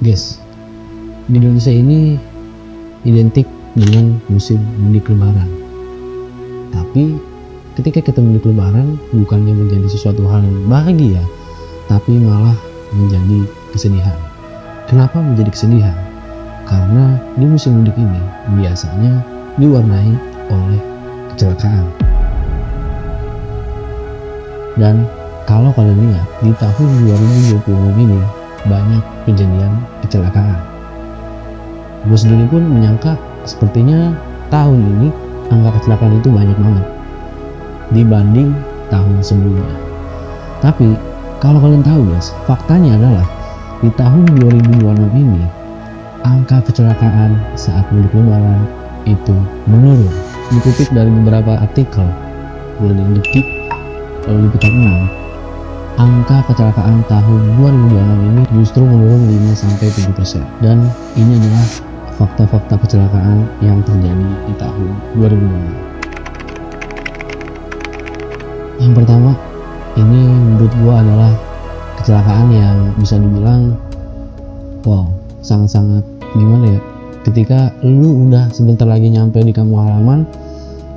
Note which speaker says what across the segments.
Speaker 1: Guys, di Indonesia ini identik dengan musim mudik lebaran. Tapi ketika kita mudik lebaran bukannya menjadi sesuatu hal yang bahagia, tapi malah menjadi kesedihan. Kenapa menjadi kesedihan? Karena di musim mudik ini biasanya diwarnai oleh kecelakaan. Dan kalau kalian lihat di tahun 2020 ini banyak kejadian kecelakaan. Gue sendiri pun menyangka sepertinya tahun ini angka kecelakaan itu banyak banget dibanding tahun sebelumnya. Tapi kalau kalian tahu guys, faktanya adalah di tahun 2026 ini angka kecelakaan saat mudik lebaran itu menurun. Dikutip dari beberapa artikel mulai dari Detik lalu Liputan 6, angka kecelakaan tahun 2026 ini justru menurun 5-7%. Dan ini adalah fakta-fakta kecelakaan yang terjadi di tahun 2026. Yang pertama, ini menurut gua adalah kecelakaan yang bisa dibilang wow, sangat-sangat gimana ya, ketika lu udah sebentar lagi nyampe di kampung halaman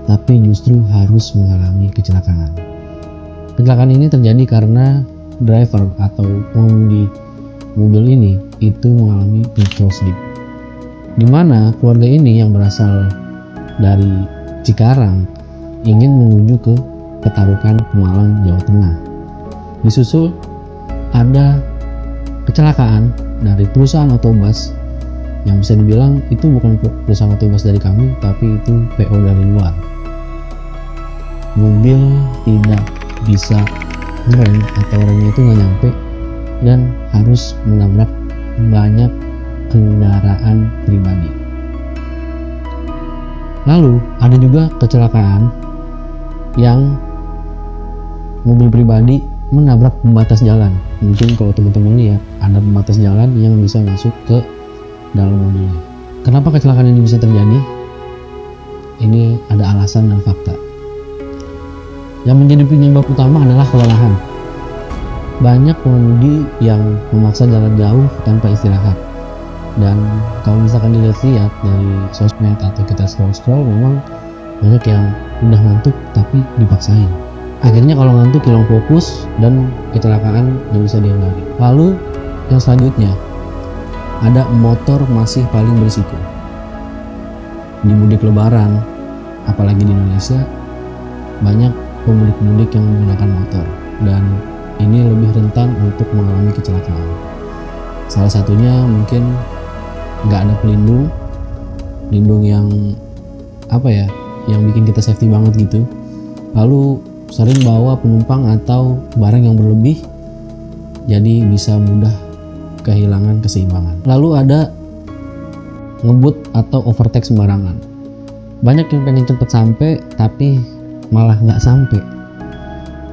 Speaker 1: tapi justru harus mengalami kecelakaan. Kecelakaan ini terjadi karena driver atau pengemudi mobil ini itu mengalami neutral slip, di mana keluarga ini yang berasal dari Cikarang ingin menuju ke Petarukan, Malang, Jawa Tengah. Disusul ada kecelakaan dari perusahaan otobus yang bisa dibilang itu bukan perusahaan otobus dari kami, tapi itu PO dari luar. Mobil tidak bisa ngerem atau remnya itu nggak nyampe dan harus menabrak banyak kendaraan pribadi. Lalu ada juga kecelakaan yang mobil pribadi menabrak pembatas jalan. Mungkin kalau teman-teman lihat ada pembatas jalan yang bisa masuk ke dalam mobilnya. Kenapa kecelakaan ini bisa terjadi? Ini ada alasan dan fakta. Yang menjadi penyebab utama adalah kelelahan. Banyak pengemudi yang memaksa jalan jauh tanpa istirahat. Dan kalau misalkan dilihat dari sosmed atau kita scroll memang banyak yang udah ngantuk tapi dipaksain. Akhirnya kalau ngantuk hilang fokus dan kecelakaan yang bisa dihindari. Lalu yang selanjutnya, ada motor masih paling berisiko. Di mudik lebaran, apalagi di Indonesia, banyak pemudik-pemudik yang menggunakan motor dan ini lebih rentan untuk mengalami kecelakaan. Salah satunya mungkin nggak ada pelindung yang yang bikin kita safety banget gitu. Lalu sering bawa penumpang atau barang yang berlebih, jadi bisa mudah kehilangan keseimbangan. Lalu ada ngebut atau overtake sembarangan. Banyak yang pengen cepet sampai tapi malah nggak sampai.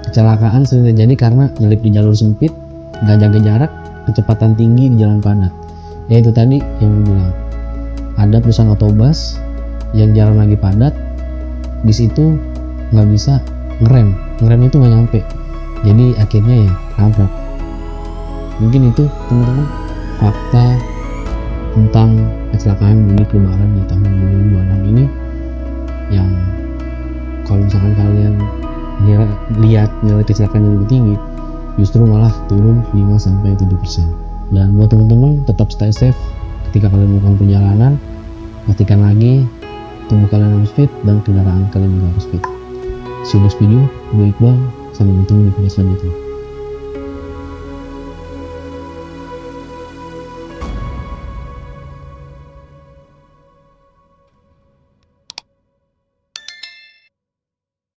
Speaker 1: Kecelakaan sering terjadi karena nyelip di jalur sempit, nggak jaga jarak, kecepatan tinggi di jalan padat. Yaitu tadi yang bilang ada perusahaan otobus yang jalan lagi padat, di situ nggak bisa ngerem itu nggak nyampe, jadi akhirnya ya nabrak. Mungkin itu teman-teman fakta tentang kecelakaan mudik lebaran di tahun 2026 ini, yang kalau misalkan kalian lihat nilai kecelakaan yang lebih tinggi, justru malah turun 5-7%. Dan buat teman-teman tetap stay safe ketika kalian melakukan perjalanan. Pastikan lagi tubuh kalian harus fit dan kendaraan kalian juga harus fit. See you next video, gue Iqbal, sampai bertemu di video selanjutnya.